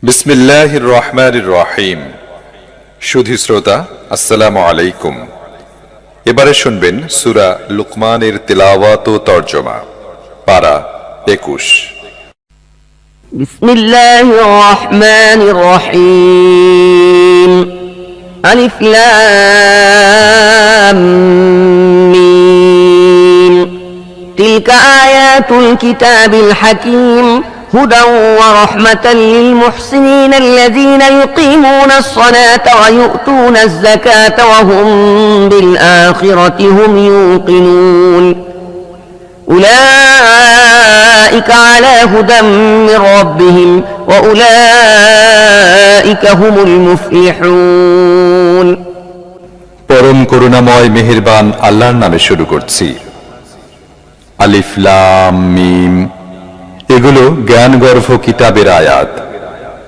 বিসমিল্লাহির রহমানির রহিম। সুধী শ্রোতা, আসসালামু আলাইকুম। এবারে শুনবেন সূরা লুকমানের তিলাওয়াত ও তরজমা, পারা 21। বিসমিল্লাহির রহমানির রহিম। আলিফ লাম মিম। তিলকা আয়াতুল কিতাবিল হাকিম هدى ورحمة للمحسنين الذين يقيمون الصلاة ويؤتون الزكاة وهم بالآخرة هم يوقنون أولئك على هدى من ربهم وأولئك هم المفلحون। পরম করুণাময় মেহেরবান আল্লাহর নামে শুরু করছি। আলিফ লাম মিম। এগুলো জ্ঞানগর্ভ কিতাবের আয়াত,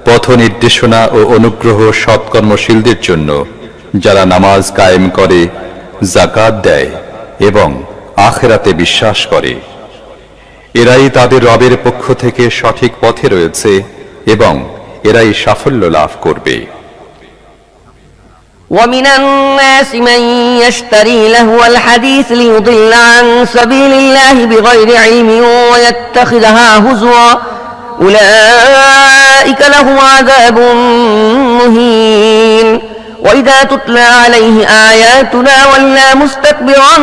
পথ নির্দেশনা ও অনুগ্রহ সৎকর্মশীলদের জন্য, যারা নামাজ কায়েম করে, যাকাত দেয় এবং আখিরাতে বিশ্বাস করে। এরাই তাদের রবের পক্ষ থেকে সঠিক পথে রয়েছে এবং এরাই সাফল্য লাভ করবে। ومن الناس من يشتري لهو الحديث ليضل عن سبيل الله بغير علم ويتخذها هزوا أولئك لهم عذاب مهين وإذا تتلى عليه آياتنا ولى مستكبرا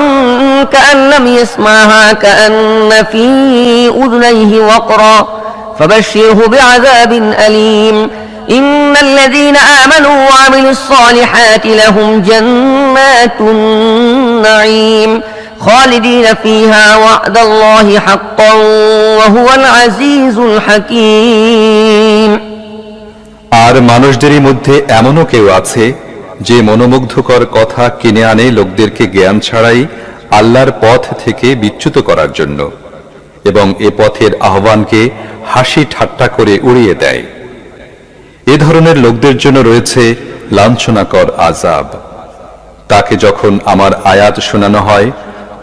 كأن لم يسمعها كأن في أذنيه وقرا فبشره بعذاب أليم إن الذين آمنوا وعملوا الصالحات لهم جنات النعيم خالدين فيها وعد الله حقا وهو العزيز الحكيم। আর মানুষদেরই মধ্যে এমনও কেউ আছে যে মনোমুগ্ধকর কথা কিনে আনে লোকদেরকে জ্ঞান ছাড়াই আল্লাহর পথ থেকে বিচ্যুত করার জন্য, এবং এ পথের আহ্বানকে হাসি ঠাট্টা করে উড়িয়ে দেয়। এ ধরনের লোকদের জন্য রয়েছে লাঞ্ছনাকর আযাব। তাকে যখন আমার আয়াত শোনানো হয়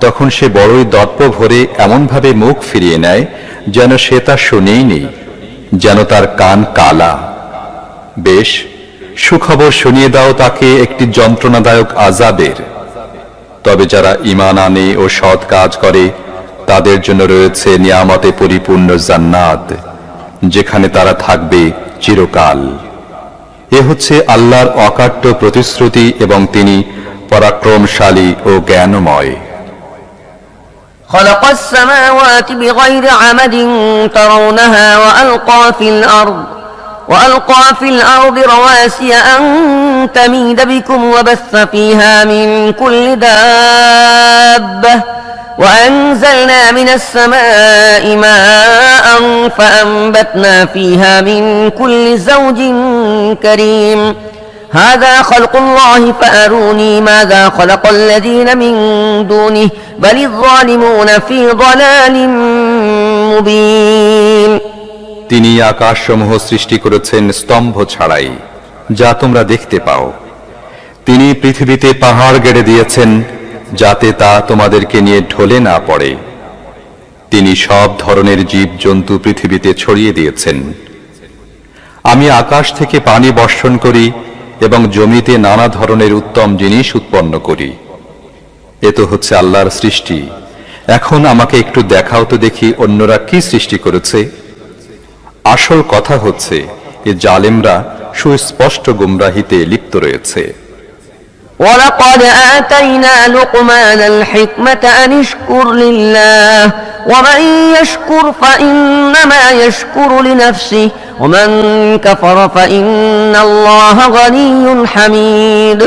তখন সে বড়ই দর্প ভরে এমনভাবে মুখ ফিরিয়ে নেয় যেন সে তা শুনেই নেই, যেন তার কান কালা। বেশ, সুখবর শুনিয়ে দাও তাকে একটি যন্ত্রণাদায়ক আযাবের। তবে যারা ঈমান আনে ও সৎ কাজ করে তাদের জন্য রয়েছে নিয়ামতে পরিপূর্ণ জান্নাত, যেখানে তারা থাকবে চিরকাল। এ হচ্ছে আল্লাহর অকাট্য প্রতিশ্রুতি এবং তিনি পরাক্রমশালী ও জ্ঞানময়। خلق السماوات بغير عمد ترونها وألقى في الأرض رواسي أن تميد بكم وبث فيها من كل دابة وأنزلنا من السماء ماء فأنبتنا فيها من كل زوج كريم هذا خلق الله فأروني ماذا خلق الذين من دونه بل الظالمون في ضلال مبين। তিনি আকাশসমূহ সৃষ্টি করেছেন স্তম্ভ ছাড়াই, যা তোমরা দেখতে পাও। তিনি পৃথিবীতে পাহাড় গেড়ে দিয়েছেন যাতে তা তোমাদেরকে নিয়ে ঢলে না পড়ে। তিনি সব ধরনের জীব জন্তু পৃথিবীতে ছড়িয়ে দিয়েছেন। আমি আকাশ থেকে পানি বর্ষণ করি এবং জমিতে নানা ধরনের উত্তম জিনিস উৎপন্ন করি। এ তো হচ্ছে আল্লাহর সৃষ্টি। এখন আমাকে একটু দেখাও তো দেখি অন্যরা কি সৃষ্টি করেছে। আসল কথা হচ্ছে এ জালেমরা সুস্পষ্ট গুমরাহিতে লিপ্ত রয়েছে। ولقد آتينا لقمان الحكمة أن اشكر لله ومن يشكر فإنما يشكر لنفسه ومن كفر فإن الله غني حميد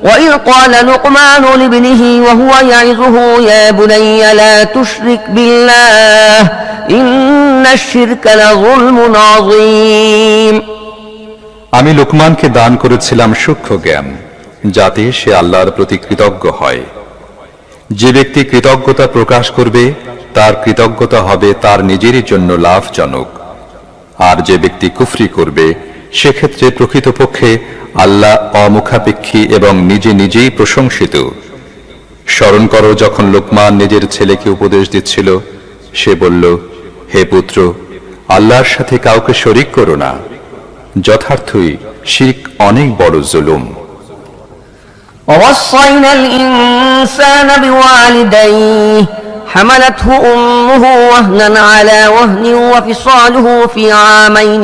وإذ قال لقمان لابنه وهو يعظه يا بني لا تشرك بالله إن الشرك لظلم عظيم। আমি লুকমানকে দান করেছিলাম সূক্ষ্ম জ্ঞান, যাতে সে আল্লাহর প্রতি কৃতজ্ঞ হয়। যে ব্যক্তি কৃতজ্ঞতা প্রকাশ করবে তার কৃতজ্ঞতা হবে তার নিজেরই জন্য লাভজনক, আর যে ব্যক্তি কুফরি করবে সেক্ষেত্রে প্রকৃতপক্ষে আল্লাহ অমুখাপেক্ষী এবং নিজে নিজেই প্রশংসিত। স্মরণ করো যখন লুকমান নিজের ছেলেকে উপদেশ দিচ্ছিল, সে বলল, হে পুত্র, আল্লাহর সাথে কাউকে শরীক করো না। যথার্থই শিরক অনেক বড় জুলুম। ووصينا الإنسان بوالديه حملته أمه وهنا على وهن وفصاله في عامين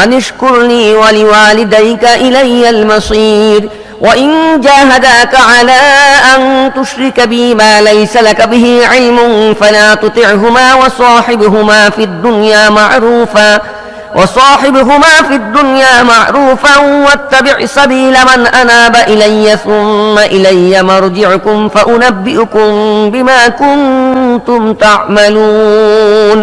أن اشكر لي ولوالديك إلي المصير وإن جاهداك على أن تشرك بي ما ليس لك به علم فلا تطعهما وصاحبهما في الدنيا معروفا واتبع سبيل من أناب إلي ثم إلي مرجعكم فأنبئكم بما كنتم تعملون।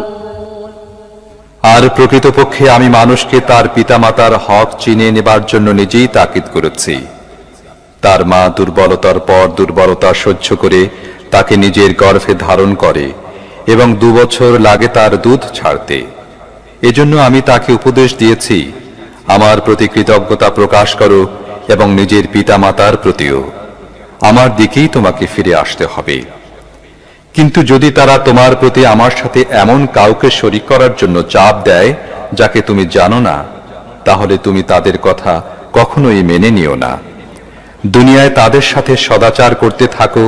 আর প্রকৃতপক্ষে আমি মানুষকে তার পিতামাতার হক চিনে নেবার জন্য নিজেই তাকিদ করেছি। তার মা দুর্বলতার পর দুর্বলতা সহ্য করে তাকে নিজের গর্ভে ধারণ করে এবং 2 বছর লাগে তার দুধ ছাড়তে। এজন্য আমি তাকে উপদেশ দিয়েছি, আমার প্রতি কৃতজ্ঞতা প্রকাশ করো এবং নিজের পিতামাতার প্রতিও। আমার দিকেই তোমাকে ফিরে আসতে হবে। কিন্তু যদি তারা তোমার প্রতি আমার সাথে এমন কাউকে শরীক করার জন্য চাপ দেয় যাকে তুমি জানো না, তাহলে তুমি তাদের কথা কখনোই মেনে নিও না। দুনিয়ায় তাদের সাথে সদাচার করতে থাকো,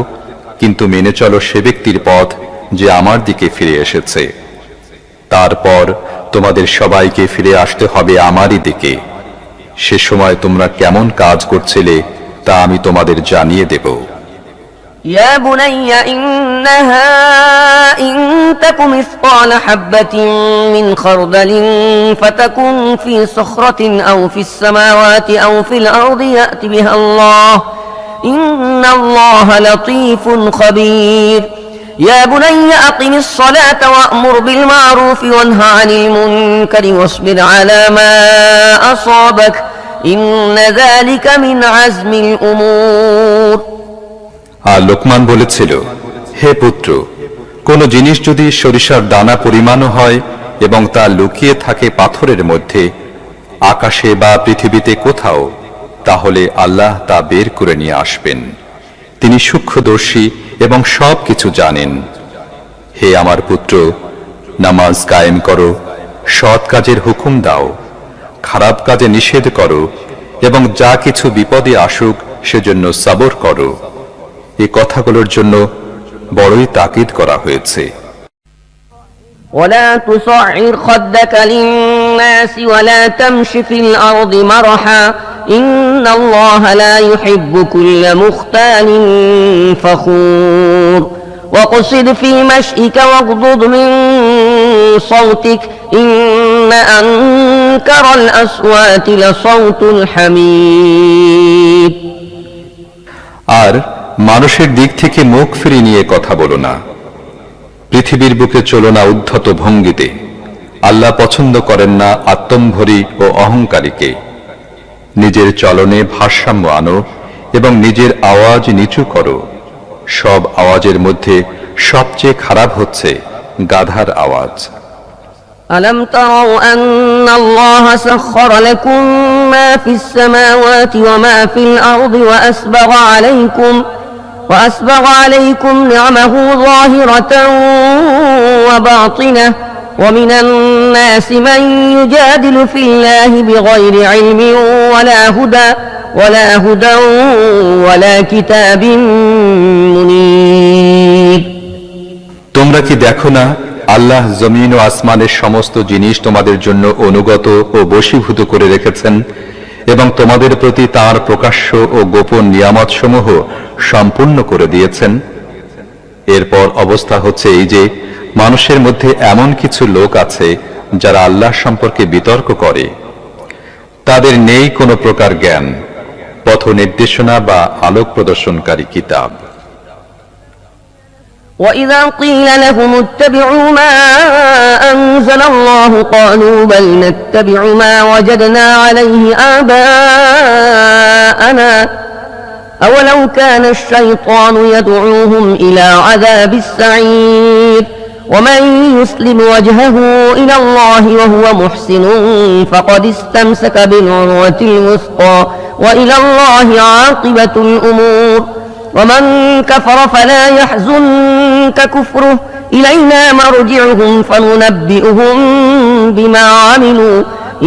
কিন্তু মেনে চলো সে ব্যক্তির পথ যে আমার দিকে ফিরে এসেছে। তারপর তোমাদের সবাইকে ফিরে আসতে হবে আমারই দিকে। সে সময় তোমরা কেমন কাজ করছিলে তা আমি তোমাদের জানিয়ে দেব। يا بني إنها إن تك مثقال حبة من خردل فتكن في صخرة أو في السماوات أو في الأرض يأت بها الله إن الله لطيف خبير يا بني أقم الصلاة وأمر بالمعروف وانه عن المنكر واصبر على ما أصابك إن ذلك من عزم الأمور। আর লোকমান বলেছিল, হে পুত্র, কোন জিনিস যদি সরিষার দানা পরিমাণও হয় এবং তা লুকিয়ে থাকে পাথরের মধ্যে, আকাশে বা পৃথিবীতে কোথাও, তাহলে আল্লাহ তা বের করে নিয়ে আসবেন। তিনি সূক্ষ্মদর্শী এবং সব কিছু জানেন। হে আমার পুত্র, নামাজ কায়েম করো, সৎ কাজের হুকুম দাও, খারাপ কাজে নিষেধ করো এবং যা কিছু বিপদে আসুক সেজন্য সবর করো। এই কথাগুলোর জন্য বড়ই তাকিদ করা হয়েছে। ولا تصعر خدك للناس ولا تمش في الأرض مرحا إن الله لا يحب كل مختال فخور واقصد في مشيك واغضض من صوتك إن أنكر الأصوات لصوت الحمير। আর মানুষের দিক থেকে মুখ ফিরিয়ে নিয়ে কথা বলো না, পৃথিবীর বুকে চলো না উদ্ধত ভঙ্গিতে। আল্লাহ পছন্দ করেন না আত্মম্ভরী ও অহংকারীকে। নিজের চলনে ভারসাম্য আনো এবং নিজের আওয়াজ নিচু করো। সব আওয়াজের মধ্যে সবচেয়ে খারাপ হচ্ছে গাধার আওয়াজ। ألم تروا أن الله سخر لكم ما في السماوات وما في الأرض وأسبغ عليكم نعمه ظاهرة وباطنة ومن الناس من يجادل في الله بغير علم ولا هدى ولا كتاب منير। তোমরা কি দেখো না, আল্লাহ জমিন ও আসমানের সমস্ত জিনিস তোমাদের জন্য অনুগত ও বশীভূত করে রেখেছেন এবং তোমাদের প্রতি তাঁর প্রকাশ্য ও গোপন নিয়ামতসমূহ সম্পূর্ণ করে দিয়েছেন। এরপর অবস্থা হচ্ছে এই যে মানুষের মধ্যে এমন কিছু লোক আছে যারা আল্লাহ সম্পর্কে বিতর্ক করে। তাদের নেই কোনো প্রকার জ্ঞান, পথ নির্দেশনা বা আলোক প্রদর্শনকারী কিতাব। وإذا قيل لهم اتبعوا ما أنزل الله قالوا بل نتبع ما وجدنا عليه آباءنا أولو كان الشيطان يدعوهم إلى عذاب السعير ومن يسلم وجهه إلى الله وهو محسن فقد استمسك بالعروة الوثقى وإلى الله عاقبة الأمور ومن كفر فلا يحزنك كفره إلينا مرجعهم فننبئهم بما عملوا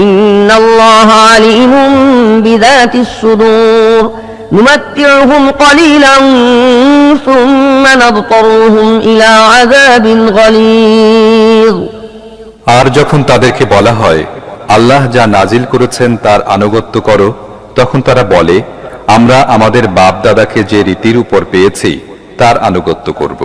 إن الله عليم بذات الصدور نمتعهم قليلا ثم نضطرهم إلى عذاب غليظ আর যখন তাদেরকে বলা হয় আল্লাহ যা নাজিল করেছেন তার আনুগত্য করো, তখন তারা বলে আমরা আমাদের বাপ দাদাকে যে রীতির উপর পেয়েছি তার আনুগত্য করব।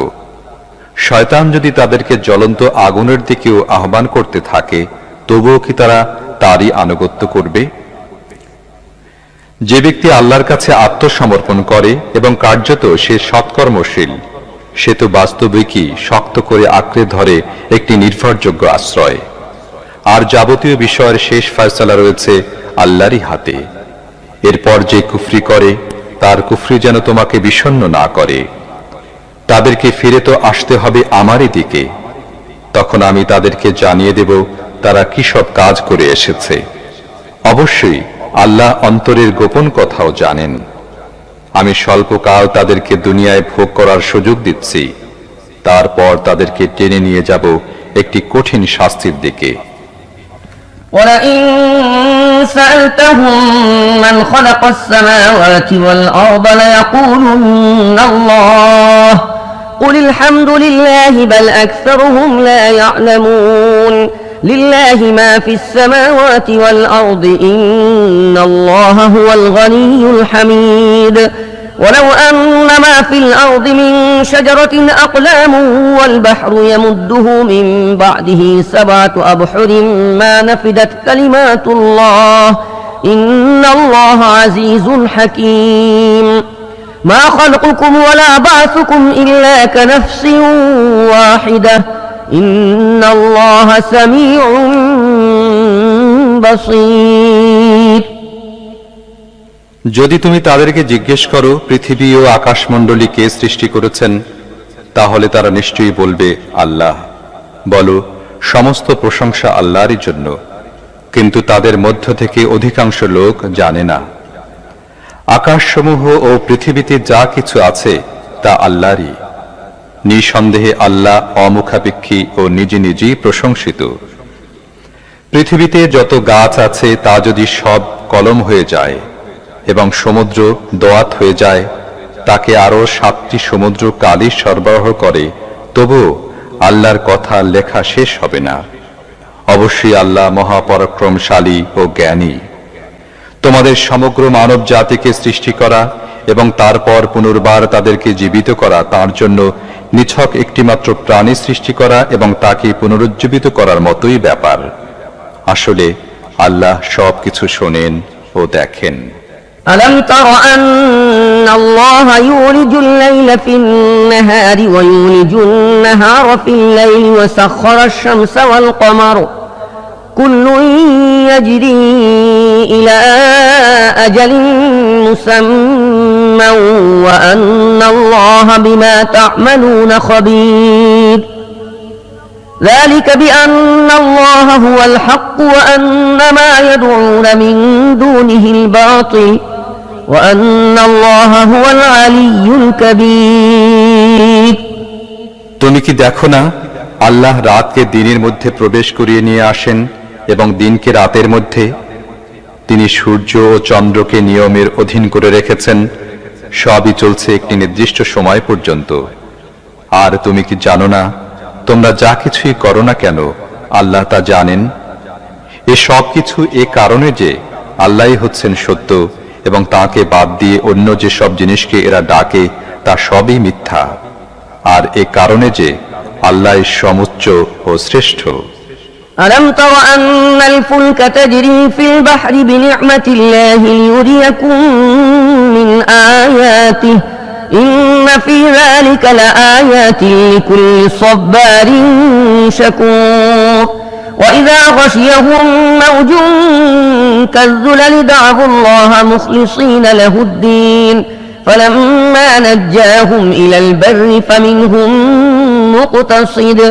শয়তান যদি তাদেরকে জ্বলন্ত আগুনের দিকেও আহ্বান করতে থাকে, তবুও কি তারা তারই আনুগত্য করবে? যে ব্যক্তি আল্লাহর কাছে আত্মসমর্পণ করে এবং কার্যত সে সৎকর্মশীল, সে তো বাস্তবিকই শক্ত করে আঁকড়ে ধরে একটি নির্ভরযোগ্য আশ্রয়। আর যাবতীয় বিষয়ের শেষ ফয়সালা রয়েছে আল্লাহরই হাতে। এরপর যে কুফরি করে তার কুফরি যেন তোমাকে বিষণ্ণ না করে। তাদেরকে ফিরে তো আসতে হবে আমারই দিকে, তখন আমি তাদেরকে জানিয়ে দেব তারা কি সব কাজ করে এসেছে। অবশ্যই আল্লাহ অন্তরের গোপন কথাও জানেন। আমি স্বল্পকাল তাদেরকে দুনিয়ায় ভোগ করার সুযোগ দিচ্ছি, তারপর তাদেরকে টেনে নিয়ে যাব একটি কঠিন শাস্তির দিকে। ولئن سألتهم من خلق السماوات والأرض ليقولن الله قل الحمد لله بل أكثرهم لا يعلمون لله ما في السماوات والأرض إن الله هو الغني الحميد ولو أن ما في الأرض من شجرة أقلام والبحر يمده من بعده 7 أبحر ما نفدت كلمات الله إن الله عزيز حكيم ما خلقكم ولا بعثكم إلا كنفس واحدة إن الله سميع بصير যদি তুমি তাদেরকে জিজ্ঞেস করো পৃথিবী ও আকাশমণ্ডলী কে সৃষ্টি করেছেন, তাহলে তারা নিশ্চয়ই বলবে আল্লাহ। বলো, সমস্ত প্রশংসা আল্লাহরই জন্য, কিন্তু তাদের মধ্য থেকে অধিকাংশ লোক জানে না। আকাশসমূহ ও পৃথিবীতে যা কিছু আছে তা আল্লাহরই। নিঃসন্দেহে আল্লাহ অমুখাপেক্ষী ও নিজে নিজেই প্রশংসিত। পৃথিবীতে যত গাছ আছে তা যদি সব কলম হয়ে যায় এবং সমুদ্র দোয়াত হয়ে যায়, তাকে আরো 7টি সমুদ্র কালি সরবরাহ করে, তবুও আল্লাহর কথা লেখা শেষ হবে না। অবশ্যই আল্লাহ মহাপরাক্রমশালী ও জ্ঞানী। তোমাদের সমগ্র মানব জাতিকে সৃষ্টি করা এবং তারপর পুনর্বার তাদেরকে জীবিত করা তার জন্য নিছক একটিমাত্র প্রাণী সৃষ্টি করা এবং তাকে পুনরুজ্জীবিত করার মতোই ব্যাপার। আসলে আল্লাহ সবকিছু শোনেন ও দেখেন। ألم تر أن الله يولج الليل في النهار ويولج النهار في الليل وسخر الشمس والقمر كل يجري إلى أجل مسمى وأن الله بما تعملون خبير ذلك بأن الله هو الحق وأن ما يدعون من دونه الباطل وأن الله هو العلي الكبير তুমি কি দেখো না, আল্লাহ রাতকে দিনের মধ্যে প্রবেশ করিয়ে নিয়ে আসেন এবং দিনকে রাতের মধ্যে। তিনি সূর্য ও চন্দ্রকে নিয়মের অধীন করে রেখেছেন, সবই চলছে একটি নির্দিষ্ট সময় পর্যন্ত। আর তুমি কি জানো না, তোমরা যা কিছুই করো না কেন আল্লাহ তা জানেন। এ সব কিছু এ কারণে যে আল্লাহই হচ্ছেন সত্য এবং তাকে বাদ দিয়ে অন্য যে সব জিনিসকে এরা ডাকে তা সবই মিথ্যা। আর এ কারণে যে আল্লাহ সমুচ্চ ও শ্রেষ্ঠ। ألم تر أن الفلك تجري في البحر بنعمة الله ليريكم من آياته إن في ذلك لآيات لكل صبار شكور وإذا غشيهم موج كالذلل دعوا الله مخلصين له الدين فلما نجاهم إلى البر فمنهم مقتصد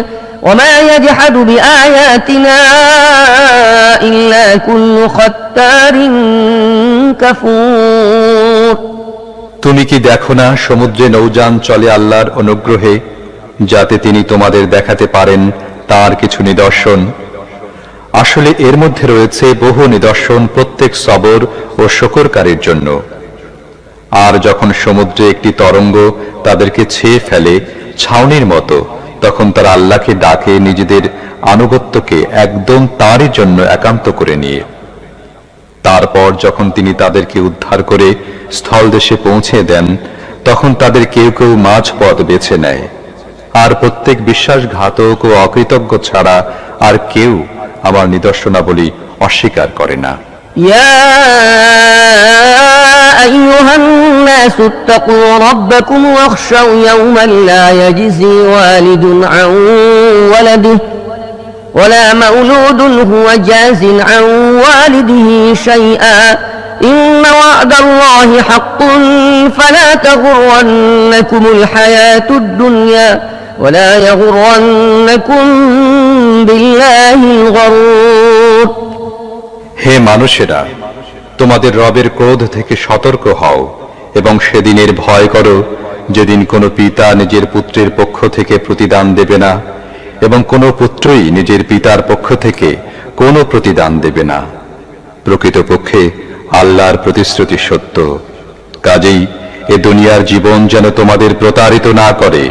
وما يجحد بآياتنا إلا كل ختار كفور তুমি কি দেখো না, সমুদ্রে নৌযান চলে আল্লাহর অনুগ্রহে, যাতে তিনি তোমাদের দেখাতে পারেন তার কিছু নিদর্শন। আসলে এর মধ্যে রয়েছে বহু নিদর্শন প্রত্যেক সবর ও শকরকারীর জন্য। আর যখন সমুদ্রে একটি তরঙ্গ তাদেরকে ছেয়ে ফেলে ছাউনির মতো, তখন তারা আল্লাহকে ডাকে নিজেদের আনুগত্যকে একদম তাঁরই জন্য একান্ত করে নিয়ে। তারপর যখন তিনি তাদেরকে উদ্ধার করে স্থলদেশে পৌঁছে দেন, তখন তাদের কেউ কেউ মাঝপথ বেছে নেয়। আর প্রত্যেক বিশ্বাসঘাতক ও অকৃতজ্ঞ ছাড়া আর কেউ আমার নিদর্শনাবলী অস্বীকার করে না। يا أيها الناس اتقوا ربكم واخشوا يوما لا يجزي والد عن ولده ولا مولود هو جاز عن والده شيئا إن وعد الله حق فلا تغرنكم الحياة الدنيا ولا يغرنكم بالله الغرور। হে মানুষেরা, তোমাদের রবের ক্রোধ থেকে সতর্ক হও এবং সেদিনের ভয় করো যেদিন কোনো পিতা নিজের পুত্রের পক্ষ থেকে প্রতিদান দেবে না এবং কোনো পুত্রই নিজের পিতার পক্ষ থেকে কোনো প্রতিদান দেবে না। প্রকৃতপক্ষে আল্লাহর প্রতিশ্রুতি সত্য। কাজেই এ দুনিয়ার জীবন যেন তোমাদের প্রতারিত না করে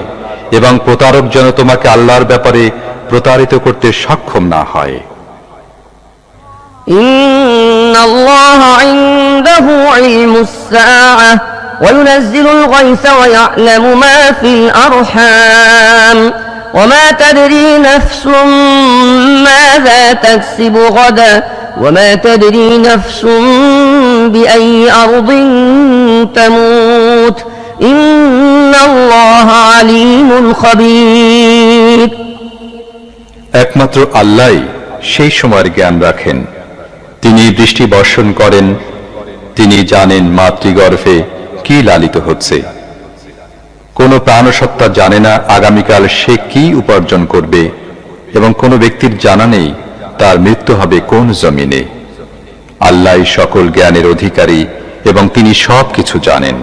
এবং প্রতারক যেন তোমাকে আল্লাহর ব্যাপারে প্রতারিত করতে সক্ষম না হয়। إن الله عنده علم الساعة وينزل الغيث ويعلم ما في الأرحام وما تدري نفس ماذا تكسب غدا وما تدري نفس بأي أرض تموت إن الله عليم خبير। একমাত্র আল্লাহই সেই সময়ের জ্ঞান রাখেন। তিনি বৃষ্টি বর্ষণ করেন, তিনি জানেন মাতৃগর্ভে কি লালিত হচ্ছে। কোনো প্রাণসত্তা জানে না আগামীকাল সে কি উপার্জন করবে এবং কোনো ব্যক্তির জানা নেই তার মৃত্যু হবে কোন জমিনে। আল্লাহই সকল জ্ঞানের অধিকারী এবং তিনি সব কিছু জানেন।